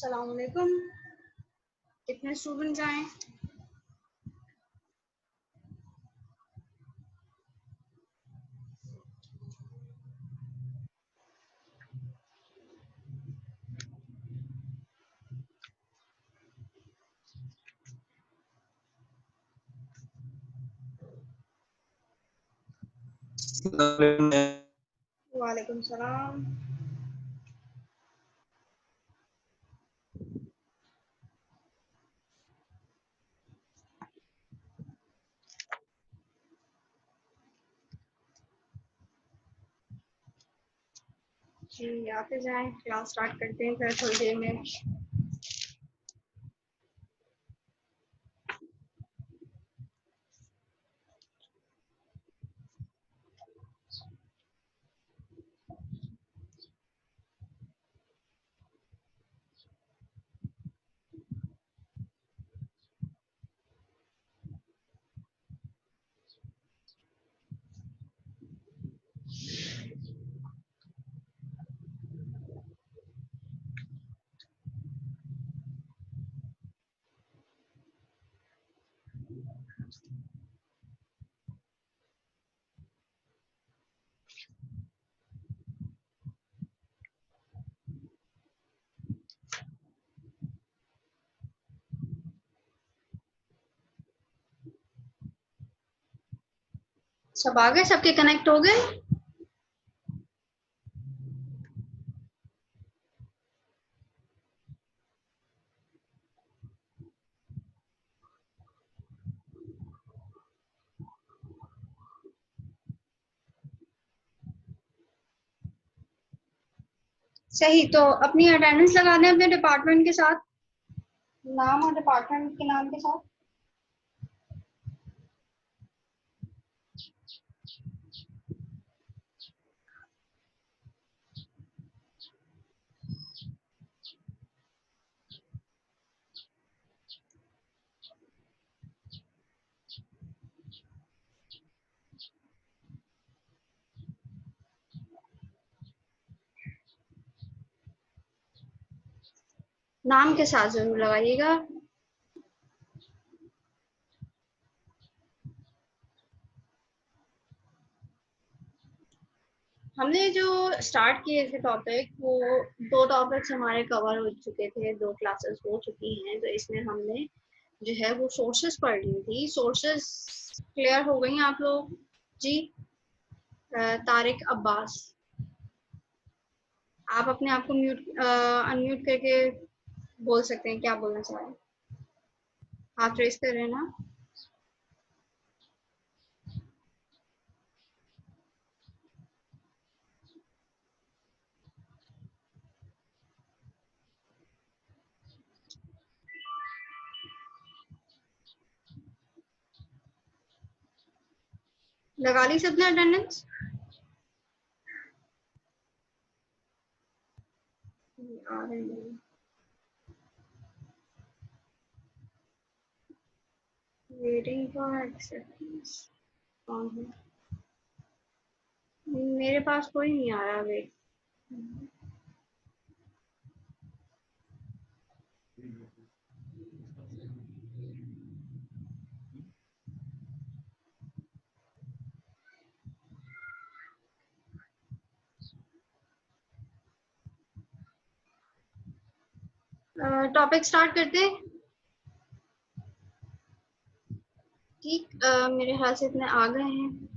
अस्सलाम वालेकुम। कितने स्टूडेंट्स आए? वालेकुम सलाम। जी आते जाएं, क्लास स्टार्ट करते हैं फिर थोड़ी देर में। सब आ गए? सबके कनेक्ट हो गए? सही, तो अपनी अटेंडेंस लगा दें अपने डिपार्टमेंट के साथ, नाम और डिपार्टमेंट के नाम के साथ। नाम के साथ जरूर लगाइएगा। हमने जो स्टार्ट किए थे टॉपिक, वो दो टॉपिक्स हमारे कवर हो चुके थे, दो क्लासेस हो चुकी हैं। तो इसमें हमने जो है वो सोर्सेस पढ़ ली थी। सोर्सेस क्लियर हो गई आप लोग? जी तारिक अब्बास, आप अपने आप को अनम्यूट करके बोल सकते हैं, क्या बोलना चाह रहे हैं? हाथ रेस कर रहे हैं ना? लगा ली सबने अटेंडेंस? आ रहे हैं। Waiting for acceptance. कौन है? मेरे पास कोई नहीं आ रहा। वेट, टॉपिक स्टार्ट करते हैं। ठीक, मेरे ख्याल से इतने आ गए हैं।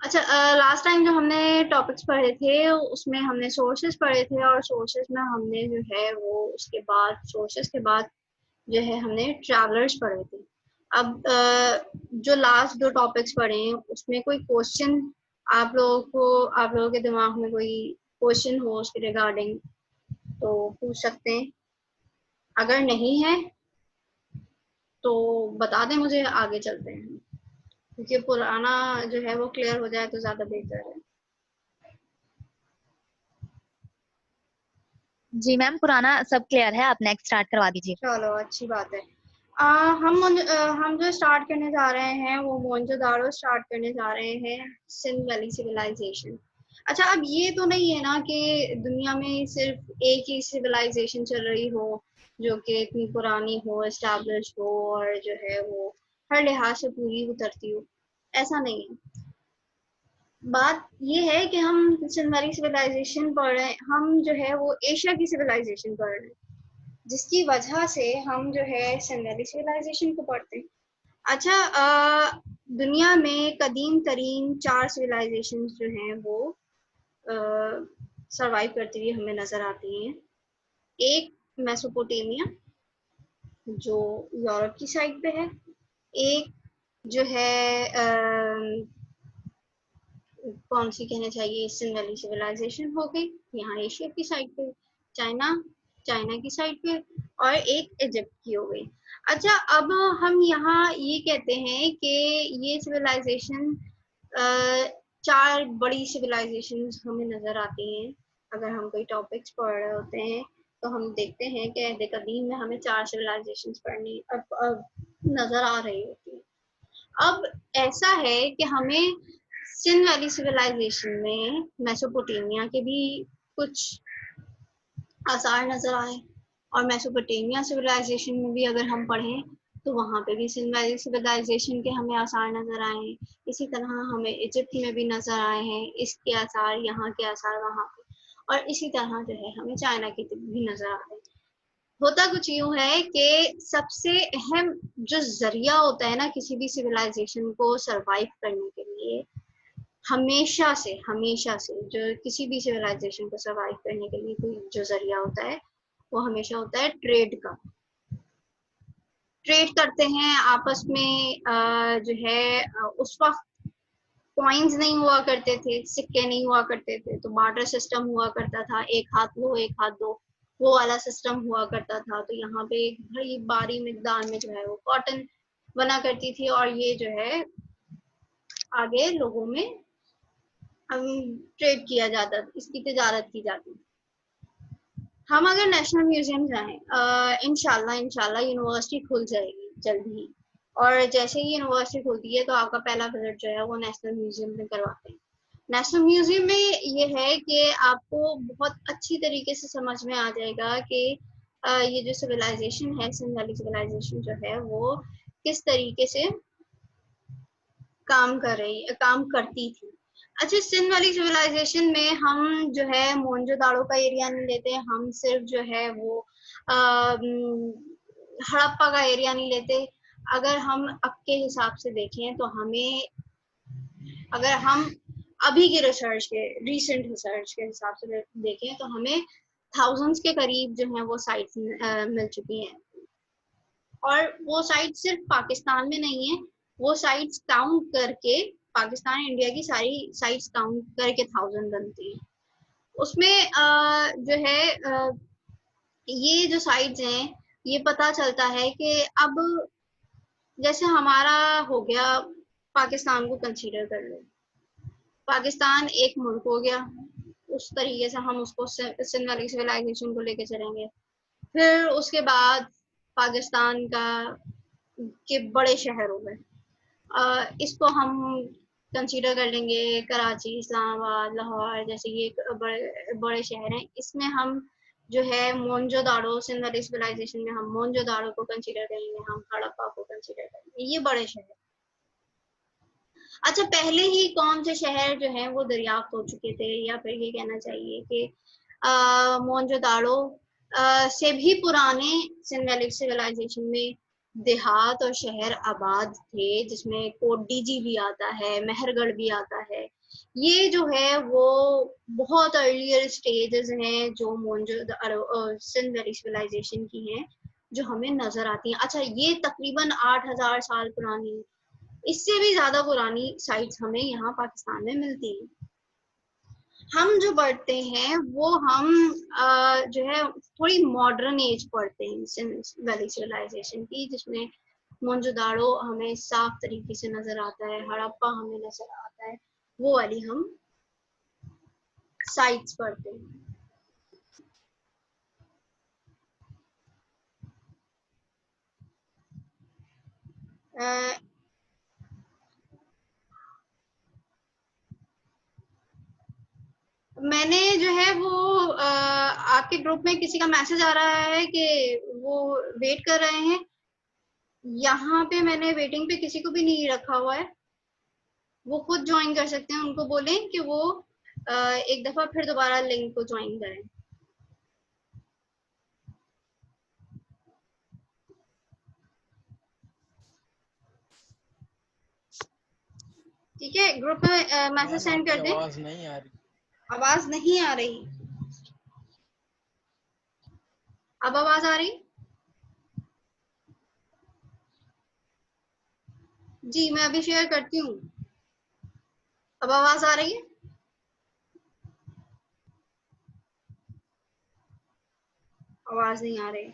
अच्छा, लास्ट टाइम जो हमने टॉपिक्स पढ़े थे उसमें हमने सोर्सेज पढ़े थे, और सोर्सेज में हमने जो है वो उसके बाद सोर्सेज के बाद जो है हमने ट्रैवलर्स पढ़े थे। अब जो लास्ट दो टॉपिक्स पढ़े हैं उसमें कोई क्वेश्चन आप लोगों के दिमाग में कोई क्वेश्चन हो उसके रिगार्डिंग तो पूछ सकते हैं। अगर नहीं है तो बता दें मुझे, आगे चलते हैं, क्योंकि पुराना जो है वो क्लियर हो जाए तो ज्यादा बेहतर है। जी मैम, पुराना सब क्लियर है, आप नेक्स्ट स्टार्ट करवा दीजिए। चलो अच्छी बात है। हम जो स्टार्ट करने जा रहे हैं वो मोहनजोदाड़ो स्टार्ट करने जा रहे हैं, सिंध वैली सिविलाइजेशन। अच्छा, अब ये तो नहीं है ना कि दुनिया में सिर्फ एक ही सिविलाइजेशन चल रही हो जो कि इतनी पुरानी हो, एस्टैब्लिश हो और जो है वो हर लिहाज से पूरी उतरती हो, ऐसा नहीं है। बात ये है कि हम सिंधु सिविलाइजेशन पढ़ रहे हैं, हम जो है वो एशिया की सिविलाइजेशन पढ़ रहे हैं, जिसकी वजह से हम जो है सिंधु सिविलाइजेशन को पढ़ते हैं। अच्छा, दुनिया में कदीम तरीन 4 सिविलाइजेशन जो हैं वो सरवाइव करती हुई हमें नजर आती हैं। एक मेसोपोटामिया जो यूरोप की साइड पे है, एक जो है कौन सी कहना चाहिए, सिंध वैली सिविलाइजेशन हो गई, यहाँ एशिया की साइड पे, चाइना चाइना की साइड पे, और एक इजिप्ट की हो गई। अच्छा, अब हम यहाँ ये कहते हैं कि ये सिविलाइजेशन 4 बड़ी सिविलाइजेशन हमें नजर आती हैं। अगर हम कोई टॉपिक्स पढ़ रहे होते हैं तो हम देखते हैं कि अहद कदीम में हमें 4 सिविलाइजेशन पढ़नी अब नजर आ रही होती है। अब ऐसा है कि हमें सिंध वैली सिविलाइजेशन में मेसोपोटामिया के भी कुछ आसार नजर आए, और मेसोपोटामिया सिविलाइजेशन में भी अगर हम पढ़ें तो वहाँ पे भी सिंध वैली सिविलाइजेशन के हमें आसार नजर आए। इसी तरह हमें इजिप्ट में भी नजर आए हैं इसके आसार, यहाँ के आसार वहाँ पे, और इसी तरह जो है हमें चाइना के भी नजर आ रहे हैं। होता कुछ यूं है कि सबसे अहम जो जरिया होता है ना किसी भी सिविलाइजेशन को सरवाइव करने के लिए, हमेशा से जो किसी भी सिविलाइजेशन को सरवाइव करने के लिए कोई जो जरिया होता है वो हमेशा होता है ट्रेड का। ट्रेड करते हैं आपस में, जो है उस वक्त कॉइन्स नहीं हुआ करते थे, सिक्के नहीं हुआ करते थे, तो बार्टर सिस्टम हुआ करता था, एक हाथ लो एक हाथ दो, वो वाला सिस्टम हुआ करता था। तो यहाँ पे एक बड़ी भारी मिकदार में जो है वो कॉटन बना करती थी, और ये जो है आगे लोगों में ट्रेड किया जाता, इसकी तजारत की जाती। हम अगर नेशनल म्यूजियम जाएं, इंशाल्लाह यूनिवर्सिटी खुल जाएगी जल्द ही, और जैसे ही यूनिवर्सिटी खुलती है तो आपका पहला विजिट जो है वो नेशनल म्यूजियम में करवाते हैं। नेशनल म्यूजियम में ये है कि आपको बहुत अच्छी तरीके से समझ में आ जाएगा कि ये जो सिविलाइजेशन है, सिंध वैली सिविलाइजेशन जो है वो किस तरीके से काम करती थी। अच्छा, सिंध वाली सिविलाइजेशन में हम जो है मोहनजोदाड़ो का एरिया नहीं लेते, हम सिर्फ जो है वो हड़प्पा का एरिया नहीं लेते। अगर हम अब के हिसाब से देखें तो हमें, अगर हम अभी की रिसर्च के रिसेंट रिसर्च के हिसाब से देखें तो हमें थाउजेंड्स के करीब जो है वो साइट्स मिल चुकी हैं, और वो साइट सिर्फ पाकिस्तान में नहीं है, वो साइट्स काउंट करके पाकिस्तान इंडिया की सारी साइट्स काउंट करके 1000 बनती है। उसमें जो है ये जो साइट्स हैं, ये पता चलता है कि अब जैसे हमारा हो गया, पाकिस्तान को कंसीडर कर लो, पाकिस्तान एक मुल्क हो गया, उस तरीके से हम उसको सिंध वाली सिविलाइजेशन को लेके चलेंगे। फिर उसके बाद पाकिस्तान का के बड़े शहर हो गए, इसको हम कंसीडर कर लेंगे, कराची, इस्लामाबाद, लाहौर जैसे ये बड़े बड़े शहर हैं। इसमें हम जो है मोहनजोदाड़ो, सिंध वैली सिविलाइजेशन में हम मोहनजोदाड़ो को कंसीडर करेंगे, हम हड़प्पा को कंसीडर करेंगे, ये बड़े शहर। अच्छा, पहले ही कौन से शहर जो है वो दरियाफ्त हो चुके थे, या फिर ये कहना चाहिए कि मोहनजोदाड़ो से भी पुराने सिंध वैली सिविलाइजेशन में देहात और शहर आबाद थे, जिसमें कोडीजी भी आता है, मेहरगढ़ भी आता है। ये जो है वो बहुत अर्लियर स्टेजेस हैं जो मोहनजोदाड़ो सिंध वैली सिविलाइजेशन की हैं, जो हमें नजर आती हैं। अच्छा, ये तकरीबन 8000 साल पुरानी, इससे भी ज्यादा पुरानी साइट्स हमें यहाँ पाकिस्तान में मिलती हैं। हम जो पढ़ते हैं वो हम जो है थोड़ी मॉडर्न एज पढ़ते हैं सिंध वैली सिविलाइजेशन की, जिसमें मोहनजोदाड़ो हमें साफ तरीके से नजर आता है, हड़प्पा हमें नजर आता है, वो वाली हम साइट्स पढ़ते हैं। मैंने जो है वो आपके ग्रुप में किसी का मैसेज आ रहा है कि वो वेट कर रहे हैं। यहाँ पे मैंने वेटिंग पे किसी को भी नहीं रखा हुआ है, वो खुद ज्वाइन कर सकते हैं। उनको बोलें कि वो एक दफा फिर दोबारा लिंक को ज्वाइन करें। ठीक है, ग्रुप में मैसेज सेंड कर दें। आवाज नहीं आ रही। आवाज नहीं आ रही। अब आवाज आ रही? जी मैं अभी शेयर करती हूँ। अब आवाज आ रही है? आवाज नहीं आ रही।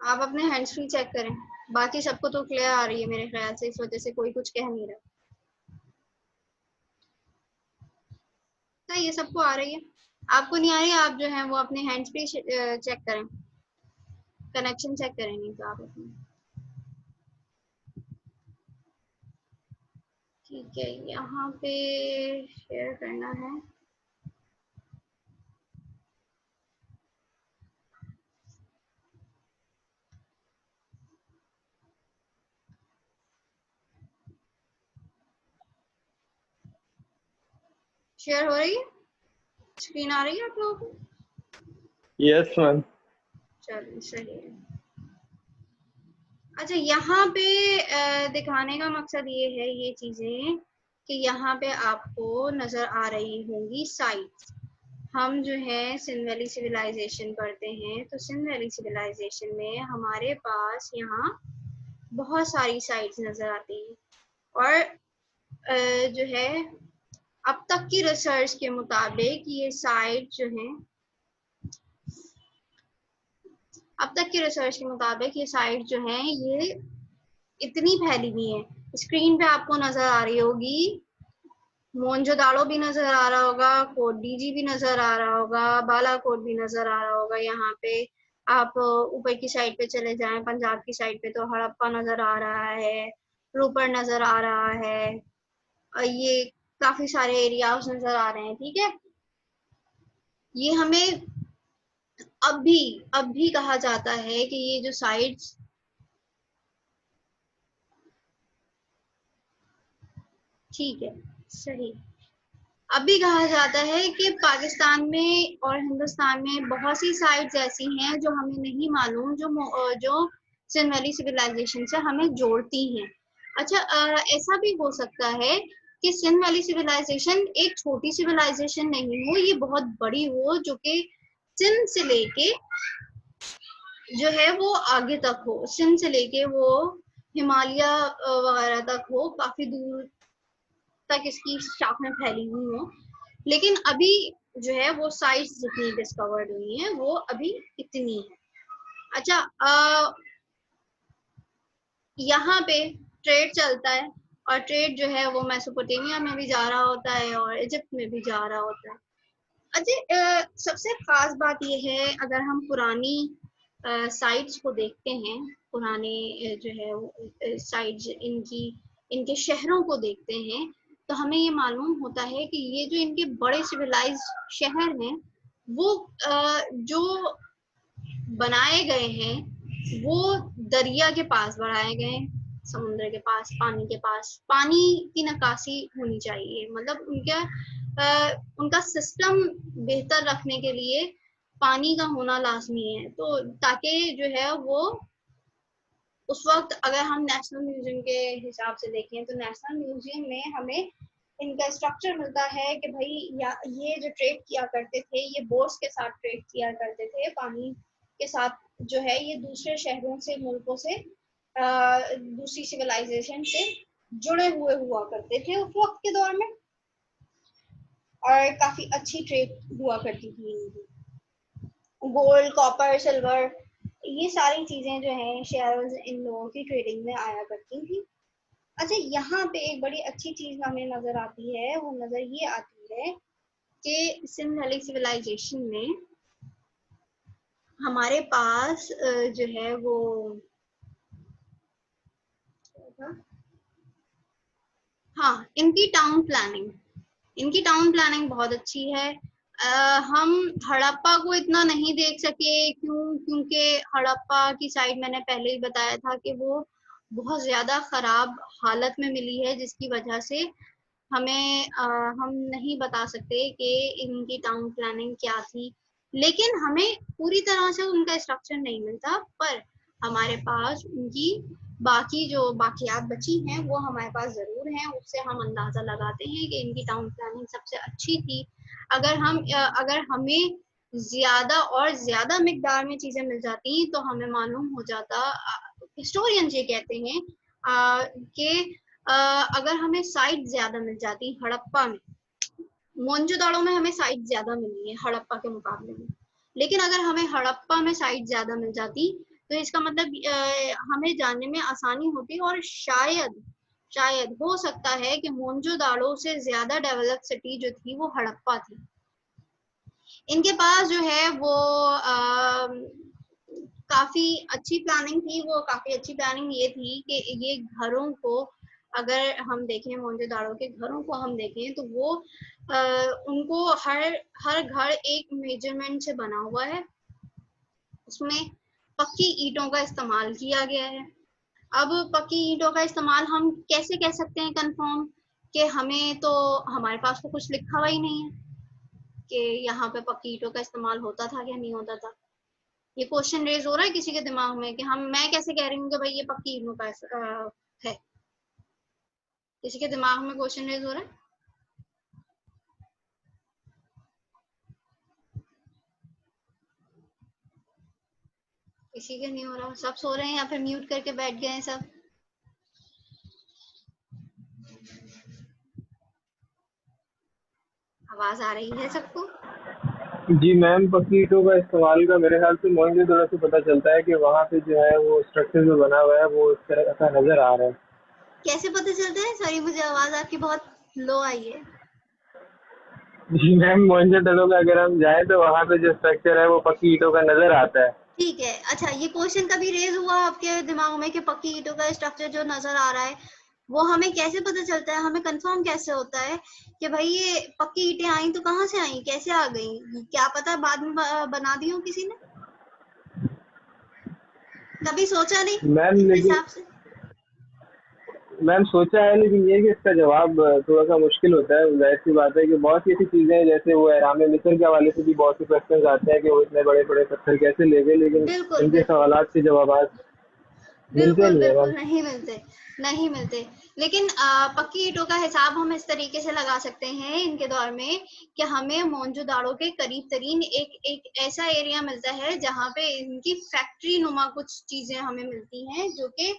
आप अपने हैंड्स फ्री चेक करें। बाकी सबको तो क्लियर आ रही है मेरे ख्याल से, इस वजह से कोई कुछ कह नहीं रहा। ये सबको आ रही है, आपको नहीं आ रही? आप जो है वो अपने हैंड्स फ्री चेक करें, कनेक्शन चेक करेंगे तो आप अपने। ठीक है, यहाँ पे शेयर करना है। शेयर हो रही है? स्क्रीन आ रही है आप लोगों को? Yes ma'am. चलिए सही है। अच्छा, यहाँ पे दिखाने का मकसद ये है, ये चीजें कि यहाँ पे आपको नजर आ रही होंगी साइट्स। हम जो है सिंध वैली सिविलाइजेशन पढ़ते हैं, तो सिंध वैली सिविलाइजेशन में हमारे पास यहाँ बहुत सारी साइट्स नजर आती हैं। और जो है अब तक की रिसर्च के मुताबिक ये साइट जो है, अब तक की रिसर्च के मुताबिक ये साइट जो है ये इतनी फैली हुई है। स्क्रीन पे आपको नजर आ रही होगी, मोहनजोदाड़ो भी नजर आ रहा होगा, कोटडीजी भी नजर आ रहा होगा, बालाकोट भी नजर आ रहा होगा। यहाँ पे आप ऊपर की साइड पे चले जाएं, पंजाब की साइड पे तो हड़प्पा नजर आ रहा है, रोपड़ नजर आ रहा है, और ये काफी सारे एरियाज नजर आ रहे हैं। ठीक है, ये हमें अब भी कहा जाता है कि ये जो साइट्स, ठीक है सही, अब भी कहा जाता है कि पाकिस्तान में और हिंदुस्तान में बहुत सी साइट्स ऐसी हैं जो हमें नहीं मालूम, जो सिंध वैली सिविलाइजेशन से हमें जोड़ती हैं। अच्छा, ऐसा भी हो सकता है कि सिंध वैली सिविलाइजेशन एक छोटी सिविलाइजेशन नहीं हो, ये बहुत बड़ी हो, जो कि सिंध से लेके जो है वो आगे तक हो, सिंध से लेके वो हिमालय वगैरह तक हो, काफी दूर तक इसकी शाखें फैली हुई हो। लेकिन अभी जो है वो साइट्स जितनी डिस्कवर्ड हुई हैं वो अभी इतनी है। अच्छा, यहाँ पे ट्रेड चलता है, और ट्रेड जो है वो मेसोपोटामिया में भी जा रहा होता है और इजिप्ट में भी जा रहा होता है। अच्छा, सबसे खास बात यह है, अगर हम पुरानी साइट्स को देखते हैं, पुराने जो है साइट्स इनके शहरों को देखते हैं, तो हमें ये मालूम होता है कि ये जो इनके बड़े सिविलाइज शहर हैं वो जो बनाए गए हैं वो दरिया के पास बनाए गए, समुद्र के पास, पानी के पास। पानी की नकासी होनी चाहिए, मतलब उनका सिस्टम बेहतर रखने के लिए पानी का होना लाजमी है, तो ताकि जो है वो उस वक्त, अगर हम नेशनल म्यूजियम के हिसाब से देखें तो नेशनल म्यूजियम में हमें इनका स्ट्रक्चर मिलता है कि भाई ये जो ट्रेड किया करते थे, ये बोट्स के साथ ट्रेड किया करते थे, पानी के साथ जो है ये दूसरे शहरों से, मुल्कों से, दूसरी सिविलाइजेशन से जुड़े हुए हुआ करते थे उस वक्त के दौर में, और काफी अच्छी ट्रेड हुआ करती थी। गोल्ड, कॉपर, सिल्वर, ये सारी चीजें जो हैं शेयर्स इन लोगों की ट्रेडिंग में आया करती थी। अच्छा, यहाँ पे एक बड़ी अच्छी चीज हमें नजर आती है, वो नजर ये आती है कि सिंध वैली सिविलाइजेशन में हमारे पास जो है वो हाँ, इनकी टाउन प्लानिंग, इनकी टाउन प्लानिंग बहुत अच्छी है। हम हड़प्पा को इतना नहीं देख सके, क्योंकि हड़प्पा की साइड मैंने पहले ही बताया था कि वो बहुत ज्यादा खराब हालत में मिली है, जिसकी वजह से हम नहीं बता सकते कि इनकी टाउन प्लानिंग क्या थी। लेकिन हमें पूरी तरह से उनका स्ट्रक्चर नहीं मिलता, पर हमारे पास उनकी बाकी जो बाकियात बची हैं वो हमारे पास जरूर हैं। उससे हम अंदाजा लगाते हैं कि इनकी टाउन प्लानिंग सबसे अच्छी थी। अगर हमें ज्यादा और ज्यादा मिकदार में चीजें मिल जाती तो हमें मालूम हो जाता। हिस्टोरियन ये कहते हैं कि अगर हमें साइट ज्यादा मिल जाती हड़प्पा में, मोहनजोदाड़ो में हमें साइट ज्यादा मिली है हड़प्पा के मुकाबले में, लेकिन अगर हमें हड़प्पा में साइट ज्यादा मिल जाती तो इसका मतलब हमें जानने में आसानी होती, और शायद शायद हो सकता है कि मोहनजोदाड़ो से ज्यादा डेवलप सिटी जो थी वो हड़प्पा थी। इनके पास जो है वो काफी अच्छी प्लानिंग थी। वो काफी अच्छी प्लानिंग ये थी कि ये घरों को, अगर हम देखें मोहनजोदाड़ो के घरों को हम देखें तो वो उनको हर हर घर एक मेजरमेंट से बना हुआ है। उसमें पक्की ईंटों का इस्तेमाल किया गया है। अब पक्की ईंटों का इस्तेमाल हम कैसे कह सकते हैं कंफर्म, कि हमें तो हमारे पास तो कुछ लिखा हुआ ही नहीं है कि यहाँ पे पक्की ईंटों का इस्तेमाल होता था या नहीं होता था। ये क्वेश्चन रेज हो रहा है किसी के दिमाग में कि मैं कैसे कह रही हूँ कि भाई ये पक्की ईंटों का है? किसी के दिमाग में क्वेश्चन रेज हो रहा है? किसी के नहीं हो रहा? सब सो रहे हैं या फिर म्यूट करके बैठ गए हैं सब? आवाज आ रही है सबको? जी मैम, पक्की ईंटों का इस्तेमाल का मेरे ख्याल से मोहनजोदड़ो से पता चलता है कि वहाँ पे जो है वो स्ट्रक्चर जो बना हुआ है वो इस तरह का नजर आ रहा है। कैसे पता चलता है? सॉरी, मुझे आवाज आपकी बहुत लो आई है। जी मैम, मोहनजोदड़ो का अगर हम जाए तो वहाँ पे जो स्ट्रक्चर है वो पक्की ईंटों का नजर आता है। ठीक है, अच्छा, ये क्वेश्चन कभी रेज हुआ आपके दिमाग में कि पक्की ईंटों का स्ट्रक्चर जो नजर आ रहा है वो हमें कैसे पता चलता है? हमें कंफर्म कैसे होता है कि भाई ये पक्की ईंटें आई तो कहाँ से आई, कैसे आ गई? क्या पता बाद में बना दी हो किसी ने? कभी सोचा नहीं मैम इस लेकिन हिसाब से? मैम सोचा है, लेकिन ये कि इसका जवाब थोड़ा सा मुश्किल होता है। जाहिर सी बात है कि बहुत सी ऐसी चीज़ें हैं, जैसे वो एहराम मिस्र के हवाले से भी बहुत से क्वेश्चन आते हैं कि वो इतने बड़े बड़े पत्थर कैसे ले गए, लेकिन बिल्कुल इनके बिल्कुल सवालात के जवाब मिलते बिल्कुल नहीं है बिल्कुल मैम। नहीं मिलते, नहीं मिलते। लेकिन पक्की ईंटों का हिसाब हम इस तरीके से लगा सकते हैं इनके दौर में कि हमें मोहनजोदाड़ो के करीब तरीन एक एक ऐसा एरिया मिलता है जहाँ पे इनकी फैक्ट्री नुमा कुछ चीजें हमें मिलती हैं, जो कि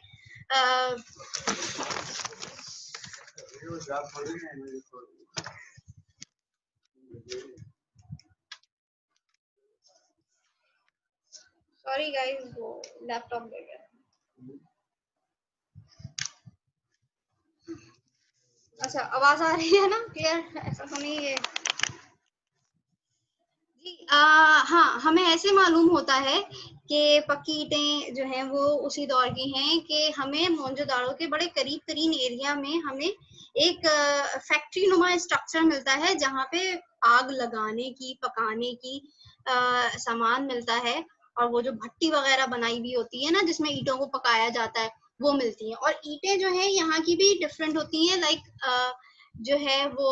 सॉरी गाइस, वो लैपटॉप गिर गया। अच्छा, आवाज आ रही है ना क्लियर? ऐसा तो नहीं है जी? हाँ, हमें ऐसे मालूम होता है कि पक्की ईंटें जो हैं वो उसी दौर की हैं कि हमें मोहनजोदाड़ो के बड़े करीब तरीन एरिया में हमें एक फैक्ट्री नुमा स्ट्रक्चर मिलता है जहाँ पे आग लगाने की, पकाने की सामान मिलता है, और वो जो भट्टी वगैरह बनाई हुई होती है ना जिसमें ईंटों को पकाया जाता है, वो मिलती हैं। और ईंटें जो है यहाँ की भी डिफरेंट होती हैं, लाइक जो है वो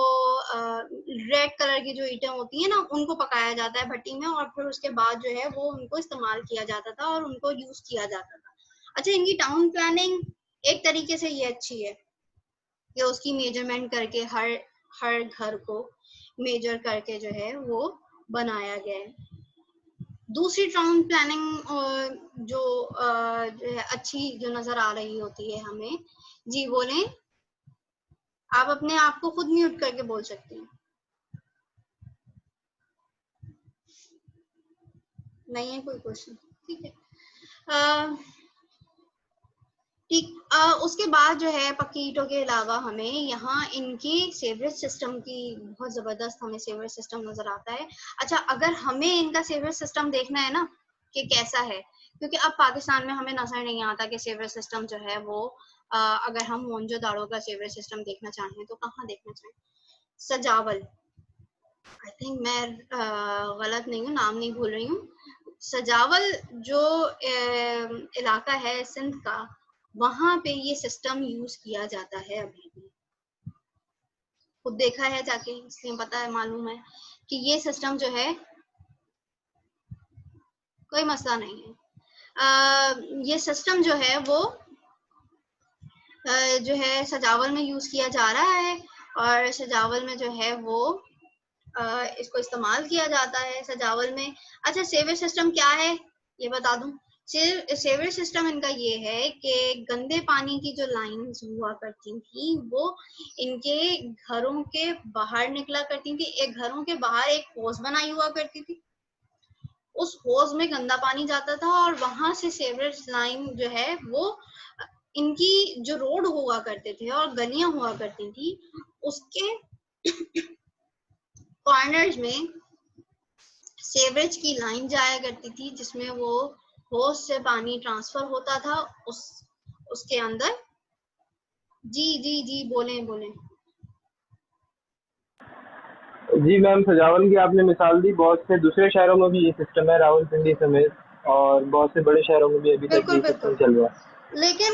रेड कलर की जो ईंटें होती है ना उनको पकाया जाता है भट्टी में, और फिर उसके बाद जो है वो उनको इस्तेमाल किया जाता था और उनको यूज किया जाता था। अच्छा, इनकी टाउन प्लानिंग एक तरीके से ये अच्छी है कि उसकी मेजरमेंट करके हर हर घर को मेजर करके जो है वो बनाया गया है। दूसरी टाउन प्लानिंग जो है अच्छी जो नजर आ रही होती है हमें। जी बोलें, आप अपने आप को खुद म्यूट करके बोल सकते हैं। नहीं है कोई क्वेश्चन? ठीक है। ठीक, उसके बाद जो है पक्की ईंटों के अलावा हमें यहाँ इनकी सेवरेज सिस्टम की बहुत जबरदस्त हमें सेवरेज सिस्टम नजर आता है। अच्छा, अगर हमें इनका सेवरेज सिस्टम देखना है ना कि कैसा है, क्योंकि अब पाकिस्तान में हमें नजर नहीं आता कि सेवरेज सिस्टम जो है वो अगर हम मोहनजोदाड़ो का सेवरेज सिस्टम देखना चाहें तो कहाँ देखना चाहें? सजावल, आई थिंक मैं गलत नहीं हूँ, नाम नहीं भूल रही हूँ। सजावल जो इलाका है सिंध का, वहां पे ये सिस्टम यूज किया जाता है अभी भी। खुद देखा है जाके, इसलिए पता है, मालूम है कि ये सिस्टम जो है कोई मसला नहीं है। ये सिस्टम जो है वो जो है सजावल में यूज किया जा रहा है, और सजावल में जो है वो इसको इस्तेमाल किया जाता है सजावल में। अच्छा, सेवेज सिस्टम क्या है ये बता दूं। सेवेज सिस्टम इनका ये है कि गंदे पानी की जो लाइंस हुआ करती थी वो इनके घरों के बाहर निकला करती थी। एक घरों के बाहर एक होज बनाई हुआ करती थी, उस होज में गंदा पानी जाता था, और वहां से सेवरेज लाइन जो है वो इनकी जो रोड हुआ करते थे और गलियां हुआ करती थी, उसके कॉर्नर्स में सेवरेज की लाइन जाया करती थी, जिसमें वो होज से पानी ट्रांसफर होता था उसके अंदर। जी जी जी, बोलें बोलें। जी मैम, सजावल की आपने मिसाल दी, बहुत से दूसरे शहरों में भी ये सिस्टम है, रावलपिंडी समेत, और बहुत से बड़े शहरों में भी अभी तक बिल्कुल ये सिस्टम बिल्कुल, चल रहा है। लेकिन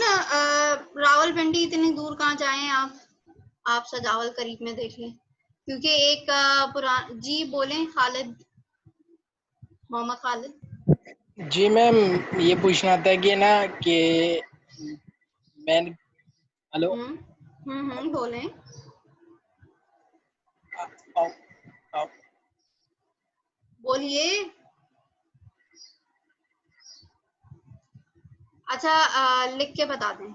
रावलपिंडी इतनी दूर कहाँ जाएं आप सजावल करीब में देख लें, क्योंकि एक जी बोलें खालिद, मोहम्मद खालिद। जी मैम, ये पूछना था कि ना कि मैं, हेलो, बोलें। आओ, आओ। बोलिए। अच्छा, लिख के बता दें,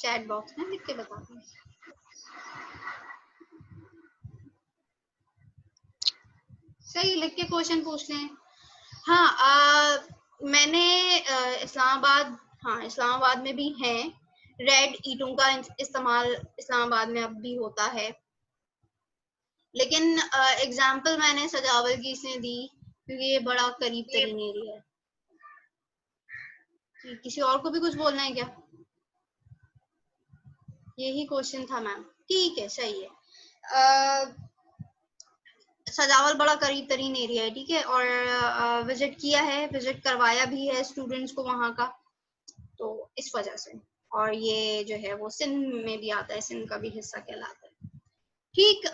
चैट बॉक्स में लिख के बता दें। सही, लिख के क्वेश्चन पूछ लें। हाँ, मैंने इस्लामाबाद, हाँ इस्लामाबाद में भी है, रेड ईंटों का इस्तेमाल इस्लामाबाद में अब भी होता है, लेकिन एग्जाम्पल मैंने सजावल की इसलिए दी क्योंकि ये बड़ा करीब तरीन एरिया है। किसी और को भी कुछ बोलना है क्या? यही क्वेश्चन था मैम। ठीक है, सही है। सजावल बड़ा करीब तरीन एरिया है, ठीक है, और विजिट किया है, विजिट करवाया भी है स्टूडेंट्स को वहाँ का, तो इस वजह से। और ये जो है वो सिंध में भी आता है, सिंध का भी हिस्सा कहलाता है। ठीक,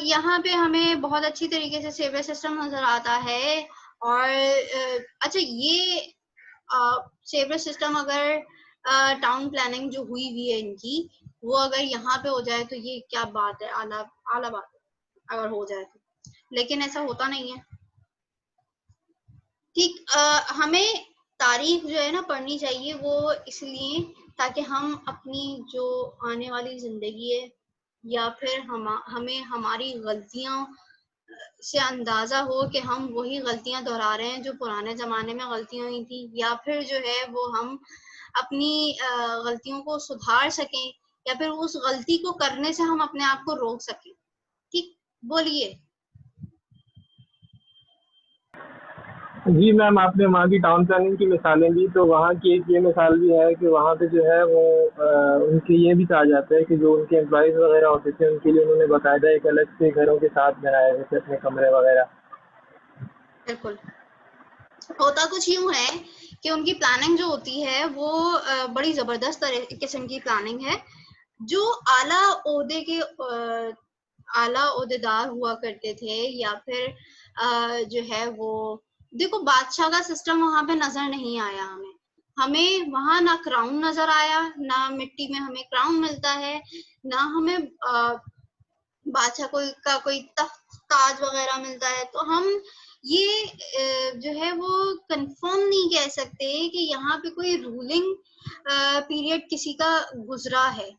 यहाँ पे हमें बहुत अच्छी तरीके से सेवेज सिस्टम नजर आता है। और अच्छा, ये सेवेज सिस्टम अगर टाउन प्लानिंग जो हुई हुई है इनकी, वो अगर यहाँ पे हो जाए तो ये क्या बात है, आला आला बात है अगर हो जाए तो, लेकिन ऐसा होता नहीं है। ठीक, हमें तारीख जो है ना पढ़नी चाहिए, वो इसलिए ताकि हम अपनी जो आने वाली जिंदगी है या फिर हमें हमारी गलतियों से अंदाजा हो कि हम वही गलतियां दोहरा रहे हैं जो पुराने जमाने में गलतियां हुई थी, या फिर जो है वो हम अपनी गलतियों को सुधार सकें, या फिर उस गलती को करने से हम अपने आप को रोक सकें। ठीक, बोलिए। जी मैम, आपने वहाँ की टाउन प्लानिंग की मिसालें दी, तो वहाँ की एक ये मिसाल भी है कि वहाँ पे जो है वो उनके ये भी कहा जाता है कि जो उनके एम्प्लॉयज़ वगैरह होते थे उनके लिए उन्होंने बाकायदा एक अलग से घरों के साथ बनाए हुए थे अपने कमरे वगैरह। बिल्कुल, होता कुछ यूं है कि उनकी प्लानिंग जो होती है वो बड़ी जबरदस्त किस्म की प्लानिंग है। जो आला ओहदे के आला ओहदेदार हुआ करते थे, या फिर जो है वो, देखो बादशाह का सिस्टम वहां पे नजर नहीं आया हमें वहां ना क्राउन नजर आया, ना मिट्टी में हमें क्राउन मिलता है, ना हमें बादशाह का कोई तख्त ताज वगैरह मिलता है। तो हम ये जो है वो कंफर्म नहीं कह सकते कि यहाँ पे कोई रूलिंग पीरियड किसी का गुजरा है,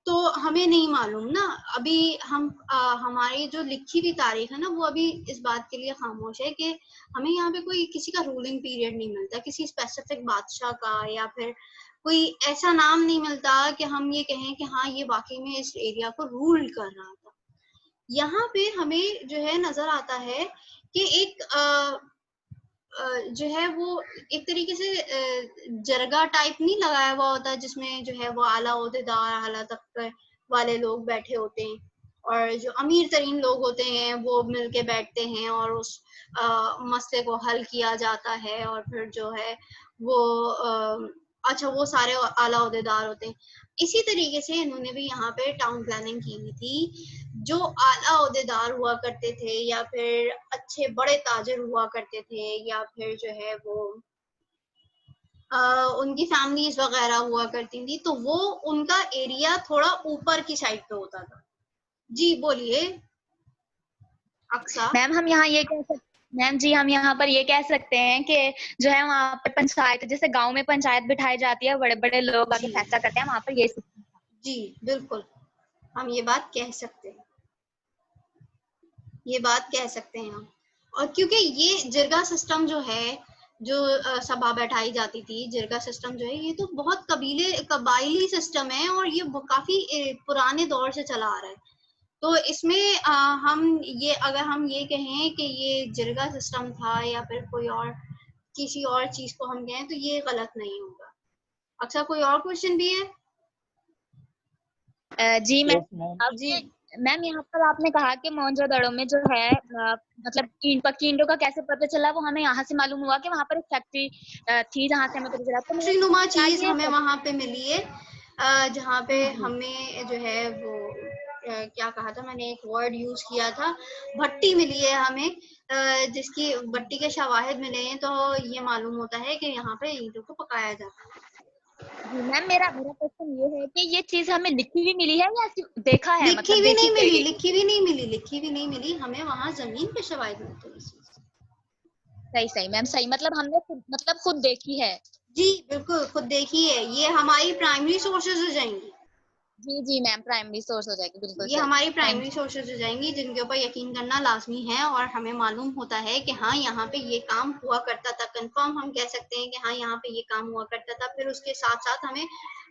तो हमें नहीं मालूम ना। अभी हम हमारी जो लिखी हुई तारीख है ना, वो अभी इस बात के लिए खामोश है कि हमें यहाँ पे कोई किसी का रूलिंग पीरियड नहीं मिलता, किसी स्पेसिफिक बादशाह का, या फिर कोई ऐसा नाम नहीं मिलता कि हम ये कहें कि हाँ ये वाकई में इस एरिया को रूल कर रहा था। यहाँ पे हमें जो है नजर आता है कि एक जो है वो एक तरीके से जरगा टाइप नहीं लगाया हुआ होता, जिसमें जो है वो आला ओहदेदार, आला तबके वाले लोग बैठे होते हैं, और जो अमीर तरीन लोग होते हैं वो मिलके बैठते हैं और उस मसले को हल किया जाता है। और फिर जो है वो अच्छा वो सारे आला ओहदेदार होते हैं। इसी तरीके से इन्होंने भी यहाँ पे टाउन प्लानिंग की हुई थी। जो आला ओहदेदार हुआ करते थे या फिर अच्छे बड़े ताजिर हुआ करते थे या फिर जो है वो उनकी फैमिलीज वगैरह हुआ करती थी, तो वो उनका एरिया थोड़ा ऊपर की साइड पे होता था। जी बोलिए अक्सा। मैम हम यहाँ ये कह सकते मैम जी हम यहाँ पर ये कह सकते हैं कि जो है वहाँ पर पंचायत, जैसे गांव में पंचायत बिठाई जाती है, बड़े बड़े लोग आके जी फैसला करते हैं, वहाँ पर ये जी बिल्कुल, हम ये बात कह सकते हैं, ये बात कह सकते हैं हम। और क्योंकि ये जिरगा सिस्टम जो है, जो सभा बैठाई जाती थी, जिरगा सिस्टम जो है ये तो बहुत कबाइली सिस्टम है और ये काफी पुराने दौर से चला आ रहा है। तो इसमें हम ये अगर हम ये कहें कि ये जिरगा सिस्टम था या फिर कोई और किसी और चीज को हम कहें तो ये गलत नहीं होगा। अच्छा कोई और क्वेश्चन भी है? जी मैम। Yes ma'am. जी मैम यहाँ पर आपने कहा कि मोहनजोदड़ो में जो है मतलब पक्की ईंटों का कैसे पता चला, वो हमें यहाँ से मालूम हुआ कि वहाँ पर एक फैक्ट्री थी जहाँ से हमें पता चला। तो मेरा नुमा क्या चीज ये हमें वहां पे मिली है, जहाँ पे जी हमें जो है वो क्या कहा था मैंने, एक वर्ड यूज किया था, भट्टी मिली है हमें, जिसकी भट्टी के शवाहिद मिले हैं। तो ये मालूम होता है कि यहाँ पे ईंटों को पकाया जाता है। जी मैम, मेरा मेरा क्वेश्चन ये है कि ये चीज हमें लिखी हुई मिली है या सिर्फ देखा है, लिखी मतलब भी देखी नहीं गई मिली, है? लिखी भी नहीं मिली, लिखी भी नहीं मिली, हमें वहां जमीन पे शवाहिद मिलते हैं इस चीज़ के। सही सही मैम, सही, मतलब हमने खुद देखी है। जी बिल्कुल, खुद देखिए, ये हमारी प्राइमरी सोर्सेज हो जाएंगी, जी जी मैम, प्राइमरी सोर्स हो जाएगी, बिल्कुल ये सही। हमारी थैंक प्राइमरी सोर्सेज हो जाएंगी जिनके ऊपर यकीन करना लाजमी है। और हमें मालूम होता है कि हाँ यहाँ पे ये काम हुआ करता था, कंफर्म हम कह सकते हैं कि हाँ यहाँ पे ये काम हुआ करता था। फिर उसके साथ साथ हमें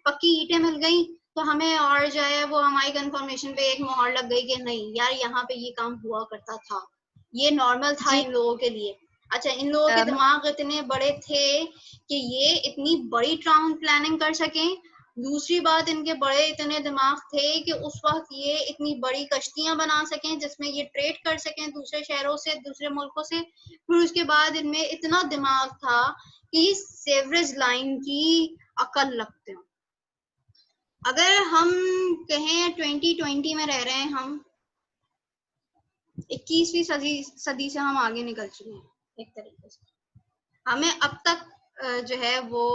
पक्की ईंटें मिल गई, तो हमें और जो है वो हमारी कंफर्मेशन पे एक मोहर लग गई कि नहीं यार यहाँ पे ये काम हुआ करता था, ये नॉर्मल था जी। इन लोगों के लिए। अच्छा इन लोगों के दिमाग इतने बड़े थे कि ये इतनी बड़ी टाउन प्लानिंग कर सकें। दूसरी बात, इनके बड़े इतने दिमाग थे कि उस वक्त ये इतनी बड़ी कश्तियां बना सकें जिसमें ये ट्रेड कर सकें दूसरे शहरों से, दूसरे मुल्कों से। फिर उसके बाद इनमें इतना दिमाग था कि सेवरेज लाइन की अकल रखते हो। अगर हम कहें 2020 में रह रहे हैं हम, 21वीं सदी से हम आगे निकल चुके हैं एक तरीके से। हमें अब तक जो है वो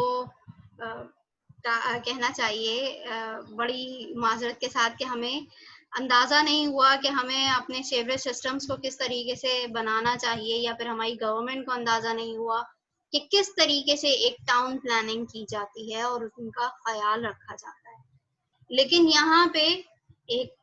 कहना चाहिए बड़ी माजरत के साथ कि हमें अंदाजा नहीं हुआ कि हमें अपने सेवरेज सिस्टम्स को किस तरीके से बनाना चाहिए, या फिर हमारी गवर्नमेंट को अंदाजा नहीं हुआ कि किस तरीके से एक टाउन प्लानिंग की जाती है और उनका ख्याल रखा जाता है। लेकिन यहाँ पे एक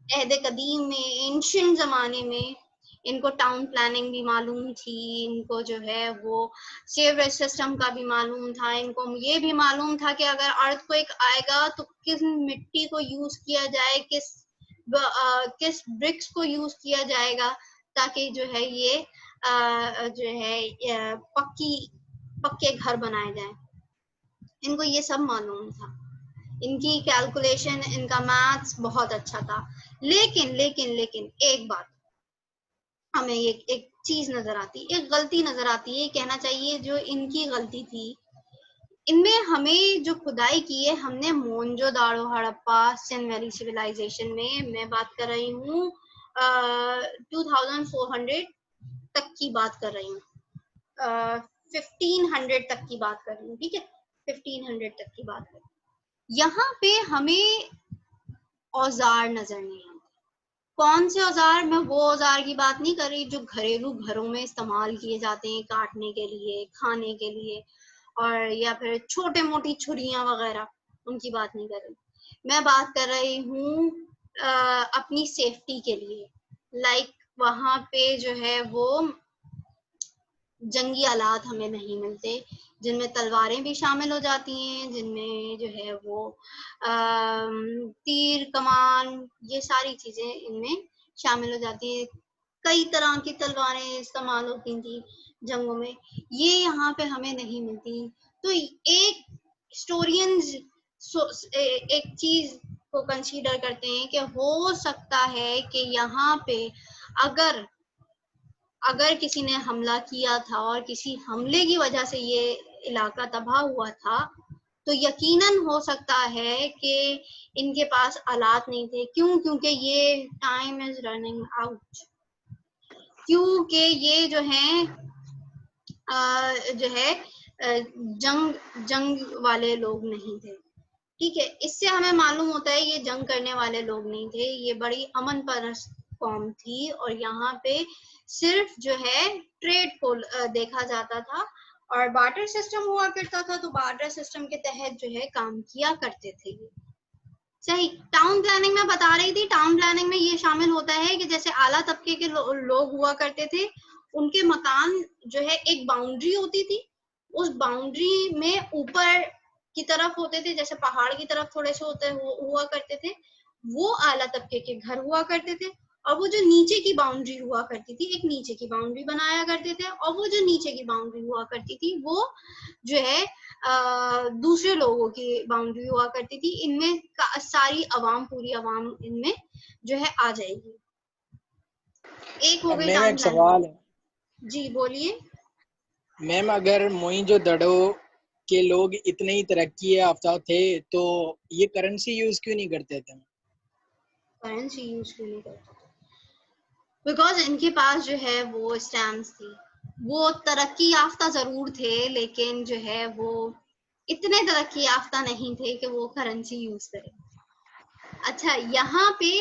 अहद कदीम में, एंशियंट जमाने में इनको टाउन प्लानिंग भी मालूम थी, इनको जो है वो सेवरेज सिस्टम का भी मालूम था, इनको ये भी मालूम था कि अगर अर्थक्वेक आएगा तो किस मिट्टी को यूज किया जाए, किस ब्रिक्स को यूज किया जाएगा ताकि जो है ये जो है पक्के घर बनाए जाए। इनको ये सब मालूम था, इनकी कैलकुलेशन, इनका मैथ्स बहुत अच्छा था। लेकिन लेकिन लेकिन एक बात हमें एक चीज नजर आती, एक गलती नजर आती है, कहना चाहिए जो इनकी गलती थी। इनमें हमें जो खुदाई की है हमने मोहनजोदाड़ो हड़प्पा सिंध वैली सिविलाइजेशन में, मैं बात कर रही हूँ 2400 तक की बात कर रही हूँ, 1500 तक की बात कर रही हूँ, ठीक है, 1500 तक की बात कर रही हूँ। यहाँ पे हमें औजार नजर नहीं आते। कौन से औजार? मैं वो औजार की बात नहीं कर रही जो घरेलू घरों में इस्तेमाल किए जाते हैं काटने के लिए, खाने के लिए, और या फिर छोटे मोटी छुरियां वगैरह, उनकी बात नहीं कर रही। मैं बात कर रही हूँ अपनी सेफ्टी के लिए। लाइक वहां पे जो है वो जंगी आलात हमें नहीं मिलते, जिनमें तलवारें भी शामिल हो जाती हैं, जिनमें जो है वो तीर कमान, ये सारी चीजें इनमें शामिल हो जाती है। कई तरह की तलवारें इस्तेमाल होती थी जंगों में, ये यहाँ पे हमें नहीं मिलती। तो एक हिस्टोरियंस एक चीज को कंसीडर करते हैं कि हो सकता है कि यहाँ पे अगर अगर किसी ने हमला किया था और किसी हमले की वजह से ये इलाका तबाह हुआ था, तो यकीनन हो सकता है कि इनके पास आलात नहीं थे। क्यों? क्योंकि ये टाइम इज रनिंग आउट, क्योंकि ये जो है जंग वाले लोग नहीं थे। ठीक है, इससे हमें मालूम होता है ये जंग करने वाले लोग नहीं थे, ये बड़ी अमन परस्त कौम थी और यहाँ पे सिर्फ जो है ट्रेड को देखा जाता था और बार्टर सिस्टम हुआ करता था। तो बार्टर सिस्टम के तहत जो है काम किया करते थे ये। सही। टाउन प्लानिंग में बता रही थी, टाउन प्लानिंग में ये शामिल होता है कि जैसे आला तबके के लोग हुआ करते थे, उनके मकान जो है एक बाउंड्री होती थी, उस बाउंड्री में ऊपर की तरफ होते थे, जैसे पहाड़ की तरफ थोड़े से होते हुआ करते थे, वो आला तबके के घर हुआ करते थे। और वो जो नीचे की बाउंड्री हुआ करती थी, एक नीचे की बाउंड्री बनाया करते थे, और वो जो नीचे की बाउंड्री हुआ करती थी वो जो है दूसरे लोगों की बाउंड्री हुआ करती थी। इनमें सारी अवाम, पूरी अवाम इनमें जो है आ जाएगी। एक हो गई मैम टाउन एक सवाल है। जी बोलिए। मैम अगर मोइंजोदड़ो के लोग इतने ही तरक्की याफ्ता थे तो ये करेंसी यूज क्यों नहीं करते थे? करेंसी यूज क्यों नहीं करते थे? बिकॉज इनके पास जो है वो स्टैम्प्स थी। वो तरक्की याफ्ता जरूर थे, लेकिन जो है वो इतने तरक्की याफ्ता नहीं थे कि वो करेंसी यूज करें। अच्छा, यहाँ पे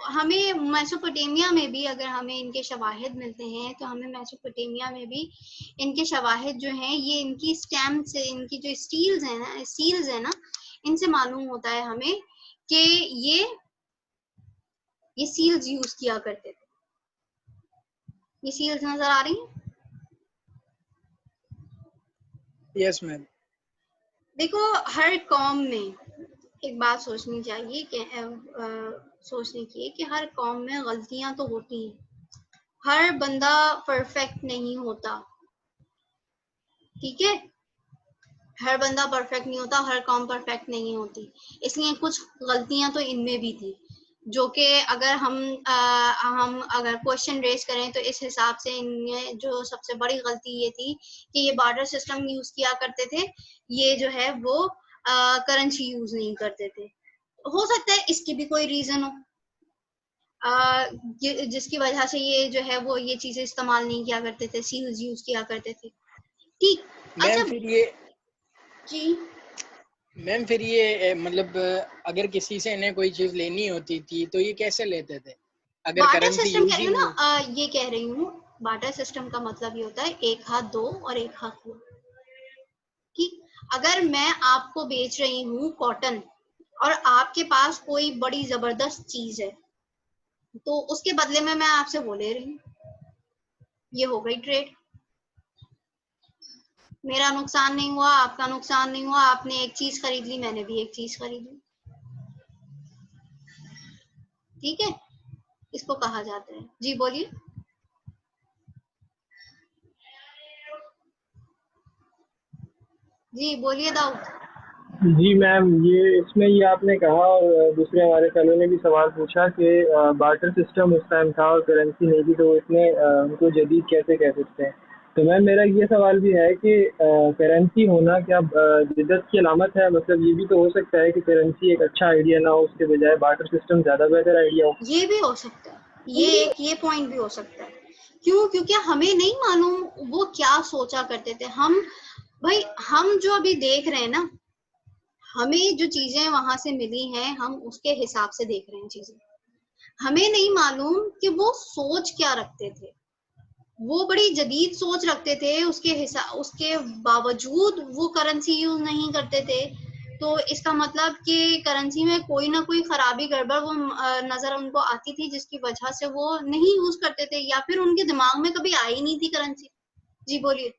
हमें मेसोपोटामिया में भी अगर हमें इनके शवाहिद मिलते हैं, तो हमें मेसोपोटामिया में भी इनके शवाहिद जो हैं ये इनकी स्टैम्प से, इनकी जो सील्स है ना, इनसे मालूम होता है हमें कि ये सील्स यूज किया करते थे। ये सील्स नजर आ रही हैं? Yes ma'am. देखो, हर कौम में एक बात सोचनी चाहिए कि सोचने की है कि हर कौम में गलतियां तो होती हैं, हर बंदा परफेक्ट नहीं होता। ठीक है, हर बंदा परफेक्ट नहीं होता, हर कौम परफेक्ट नहीं होती, इसलिए कुछ गलतियां तो इनमें भी थी, जो कि अगर हम अगर क्वेश्चन रेज करें तो इस हिसाब से इनमें जो सबसे बड़ी गलती ये थी कि ये बार्टर सिस्टम यूज किया करते थे, ये जो है वो करेंसी यूज नहीं करते थे। हो सकता है इसकी भी कोई रीजन हो जिसकी वजह से ये जो है वो ये चीजें इस्तेमाल नहीं किया करते थे, सील्स यूज किया करते थे। ठीक। मैम अच्छा फिर ये जी, मैम फिर ये मतलब अगर किसी से इन्हें कोई चीज लेनी होती थी तो ये कैसे लेते थे अगर बार्टर करेंसी सिस्टम यूज कह रही ही हूँ नहीं? ना, ये कह रही हूँ, बार्टर सिस्टम का मतलब ये होता है एक हाथ दो और एक हाथ लो। ठीक। अगर मैं आपको बेच रही हूँ कॉटन और आपके पास कोई बड़ी जबरदस्त चीज है, तो उसके बदले में मैं आपसे वो ले रही हूँ, ये हो गई ट्रेड। मेरा नुकसान नहीं हुआ, आपका नुकसान नहीं हुआ, आपने एक चीज खरीद ली, मैंने भी एक चीज खरीद ली। ठीक है, इसको कहा जाता है। जी बोलिए। जी बोलिए दाऊद। जी मैम, ये इसमें ये आपने कहा और दूसरे हमारे फैलो ने भी सवाल पूछा कि बार्टर सिस्टम उस टाइम था और करेंसी नहीं थी, तो इसमें उनको जदीद कैसे कह सकते हैं? तो मैम मेरा ये सवाल भी है कि करेंसी होना क्या जिद्दत की अलामत है? मतलब ये भी तो हो सकता है कि करेंसी एक अच्छा आइडिया ना हो, उसके बजाय बार्टर सिस्टम ज़्यादा बेहतर आइडिया हो। ये भी हो सकता है, ये पॉइंट भी हो सकता है। क्यों? क्योंकि हमें नहीं मालूम वो क्या सोचा करते थे। भाई हम जो अभी देख रहे हैं ना, हमें जो चीजें वहां से मिली हैं, हम उसके हिसाब से देख रहे हैं चीजें। हमें नहीं मालूम कि वो सोच क्या रखते थे। वो बड़ी जदीद सोच रखते थे, उसके बावजूद वो करेंसी यूज नहीं करते थे। तो इसका मतलब कि करेंसी में कोई ना कोई खराबी गड़बड़ वो नजर उनको आती थी, जिसकी वजह से वो नहीं यूज करते थे, या फिर उनके दिमाग में कभी आई नहीं थी करेंसी। जी बोलिए।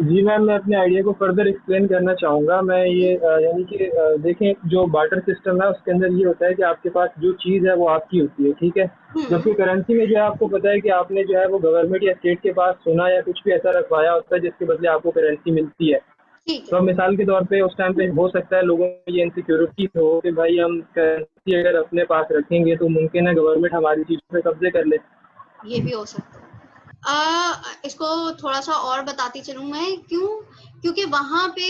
जी मैम, मैं अपने आइडिया को फर्दर एक्सप्लेन करना चाहूँगा। मैं ये यानी कि देखें, जो बार्टर सिस्टम है उसके अंदर ये होता है कि आपके पास जो चीज़ है वो आपकी होती है, ठीक है। जबकि करेंसी में जो है आपको पता है कि आपने जो है वो गवर्नमेंट या स्टेट के पास सोना या कुछ भी ऐसा रखवाया होता है जिसके बदले आपको करेंसी मिलती है। ठीक तो है। अब मिसाल के तौर पे उस टाइम पे हो सकता है लोगों में ये इनसिक्योरिटी हो कि भाई हम करेंसी अगर अपने पास रखेंगे तो मुमकिन है गवर्नमेंट हमारी चीज़ों पे कब्जे कर ले। ये भी हो सकता है। इसको थोड़ा सा और बताती चलूँ मैं, क्योंकि वहाँ पे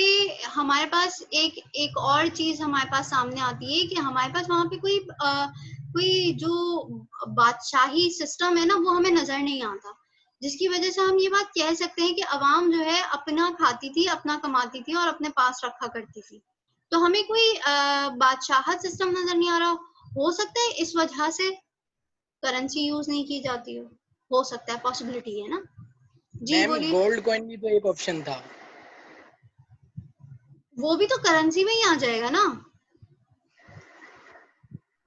हमारे पास एक और चीज हमारे पास सामने आती है कि हमारे पास वहाँ पे कोई जो बादशाही सिस्टम है ना, वो हमें नजर नहीं आता, जिसकी वजह से हम ये बात कह सकते हैं कि अवाम जो है अपना खाती थी, अपना कमाती थी और अपने पास रखा करती थी। तो हमें कोई बादशाहत सिस्टम नजर नहीं आ रहा। हो सकता है इस वजह से करेंसी यूज नहीं की जाती हो सकता है, पॉसिबिलिटी है ना। जी मैम बोलिए। गोल्ड कॉइन भी तो एक ऑप्शन था। वो भी तो करेंसी में ही आ जाएगा ना।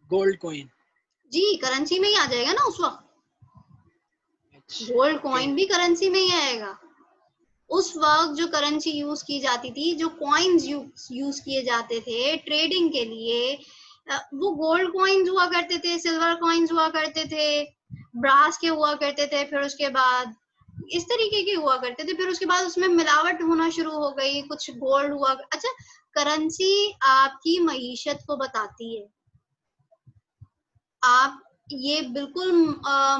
Gold coin. जी करेंसी में ही आ जाएगा ना उस वक्त। अच्छा गोल्ड ओके। कॉइन भी करेंसी में ही आएगा। उस वक्त जो करेंसी यूज की जाती थी, जो कॉइन्स यूज किए जाते थे ट्रेडिंग के लिए, वो गोल्ड कॉइन्स हुआ करते थे, सिल्वर कॉइन्स हुआ करते थे, ब्रास के हुआ करते थे, फिर उसके बाद इस तरीके के हुआ करते थे, फिर उसके बाद उसमें मिलावट होना शुरू हो गई, कुछ गोल्ड हुआ। अच्छा, करेंसी आपकी मईशत को बताती है। आप ये बिल्कुल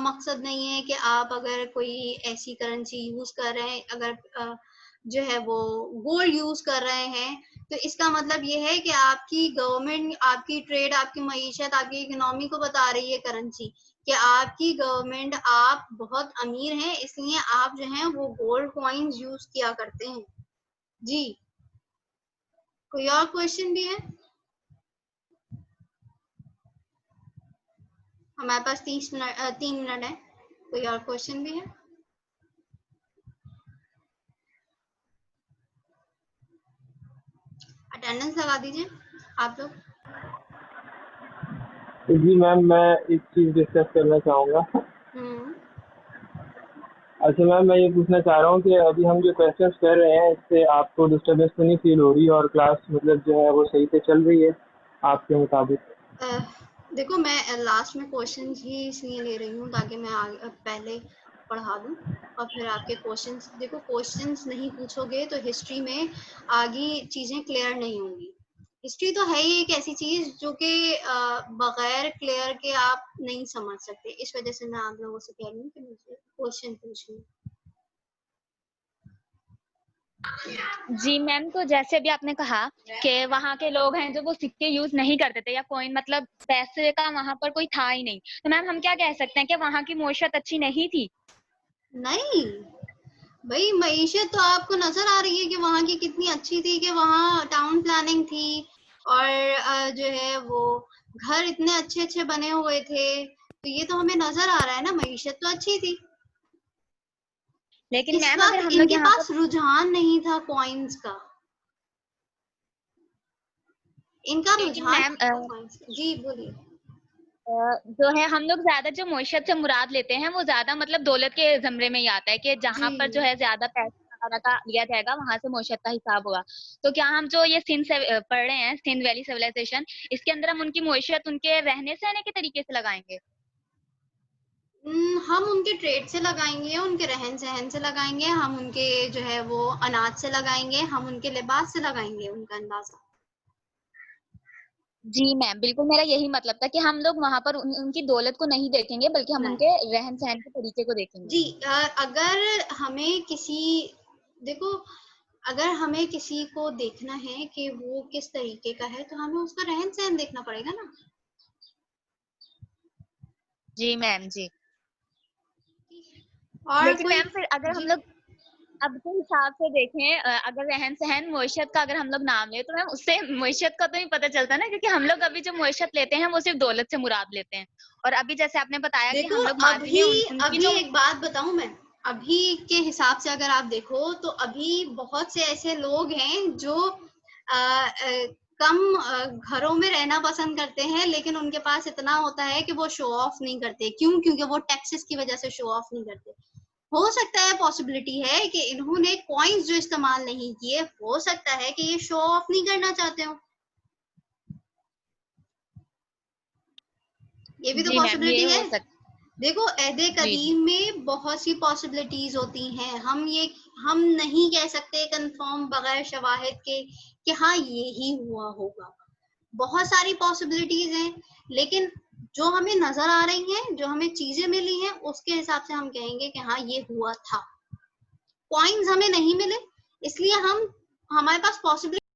मकसद नहीं है कि आप अगर कोई ऐसी करेंसी यूज कर रहे हैं, अगर जो है वो गोल्ड यूज कर रहे हैं, तो इसका मतलब ये है कि आपकी गवर्नमेंट आपकी ट्रेड, आपकी मईशत, आपकी इकोनॉमी को बता रही है करेंसी कि आपकी गवर्नमेंट, आप बहुत अमीर हैं इसलिए आप जो है वो गोल्ड कॉइन्स यूज किया करते हैं। जी कोई और क्वेश्चन भी है? हमारे पास 3 मिनट है। कोई और क्वेश्चन भी है? अटेंडेंस लगा दीजिए आप लोग। तो जी मैम, मैं एक चीज़ डिस्कस करना चाहूँगा। हम्म। अच्छा मैम, मैं ये पूछना चाह रहा हूँ कि अभी हम जो क्वेश्चंस कर रहे हैं इससे आपको डिस्टर्बेंस तो नहीं फील हो रही और क्लास मतलब जो है वो सही से चल रही है आपके मुताबिक? देखो मैं लास्ट में क्वेश्चन ही इसलिए ले रही हूँ ताकि मैं पहले पढ़ा दूँ और फिर आपके क्वेश्चंस, देखो क्वेश्चंस नहीं पूछोगे तो हिस्ट्री में आगे चीजें क्लियर नहीं होंगी। हिस्ट्री तो है ही एक ऐसी चीज जो कि बगैर क्लियर के आप नहीं समझ सकते। इस वजह से मैं आप लोगों से कह रही हूँ कि मुझे क्वेश्चन पूछिए। जी मैम, तो जैसे अभी आपने कहा कि वहाँ के लोग हैं जो वो सिक्के यूज नहीं करते थे या कॉइन, मतलब पैसे का वहाँ पर कोई था ही नहीं, तो मैम हम क्या कह सकते हैं कि वहाँ की मईशत अच्छी नहीं थी? नहीं भाई, मईशत तो आपको नजर आ रही है कि वहाँ की कितनी अच्छी थी, कि वहाँ टाउन प्लानिंग थी और जो है वो घर इतने अच्छे अच्छे बने हुए थे, तो ये तो हमें नजर आ रहा है ना, मईशत तो अच्छी थी। लेकिन इस मैम अगर वक्त हम लोग इनके यहाँ पर पास रुझान नहीं था कॉइन्स का, इनका लेकिन रुझान मैम नहीं था कॉइन्स का। जी बोलिए। जो है हम लोग ज्यादा जो मईशत से मुराद लेते हैं वो ज्यादा मतलब दौलत के जमरे में ही आता है कि जी जहाँ पर जो है ज्यादा पैसा वगैरह का लिया जाएगा वहां से मईशत का हिसाब होगा। तो क्या हम जो ये सिंध से पढ़ रहे हैं, सिंध वैली सिविलाइजेशन, इसके अंदर हम उनकी मईशत उनके रहने सहने के तरीके से लगाएंगे? हम उनके ट्रेड से लगाएंगे, उनके रहन सहन से लगाएंगे, हम उनके जो है वो अनाज से लगाएंगे, हम उनके लिबास से लगाएंगे उनका अंदाजा। जी मैम, बिल्कुल मेरा यही मतलब था कि हम लोग वहां पर उनकी दौलत को नहीं देखेंगे बल्कि हम नहीं उनके रहन सहन के तरीके को देखेंगे। जी, अगर हमें किसी, देखो अगर हमें किसी को देखना है कि वो किस तरीके का है तो हमें उसका रहन सहन देखना पड़ेगा ना। जी मैम जी। और लेकिन कोई। मैम फिर अगर हम जी लोग अब के हिसाब से देखें, अगर रहन सहन मईशत का अगर हम लोग नाम ले तो मैम उससे मईशत का तो नहीं पता चलता ना, क्योंकि हम लोग अभी जो मईशत लेते हैं वो सिर्फ दौलत से मुराद लेते हैं। और अभी जैसे आपने बताया कि देखो, हम लोग माजी में अभी उनकी अभी जो एक बात बताऊं मैं, अभी के हिसाब से अगर आप देखो तो अभी बहुत से ऐसे लोग हैं जो कम घरों में रहना पसंद करते हैं, लेकिन उनके पास इतना होता है कि वो शो ऑफ नहीं करते। क्यों? क्योंकि वो टैक्सेस की वजह से शो ऑफ नहीं करते। हो सकता है, पॉसिबिलिटी है कि इन्होंने कॉइन्स जो इस्तेमाल नहीं किए, हो सकता है कि ये शो ऑफ नहीं करना चाहते हो। ये भी तो जी मैम ये पॉसिबिलिटी है। हो सकता। देखो, अहदे जी जी। कदीम में बहुत सी पॉसिबिलिटीज होती हैं। हम ये हम नहीं कह सकते कंफर्म बगैर शवाहिद के कि हाँ ये ही हुआ होगा। बहुत सारी पॉसिबिलिटीज हैं, लेकिन जो हमें नजर आ रही हैं, जो हमें चीजें मिली हैं, उसके हिसाब से हम कहेंगे कि हाँ ये हुआ था। पॉइंट्स हमें नहीं मिले, इसलिए हमारे पास पॉसिबिलिटी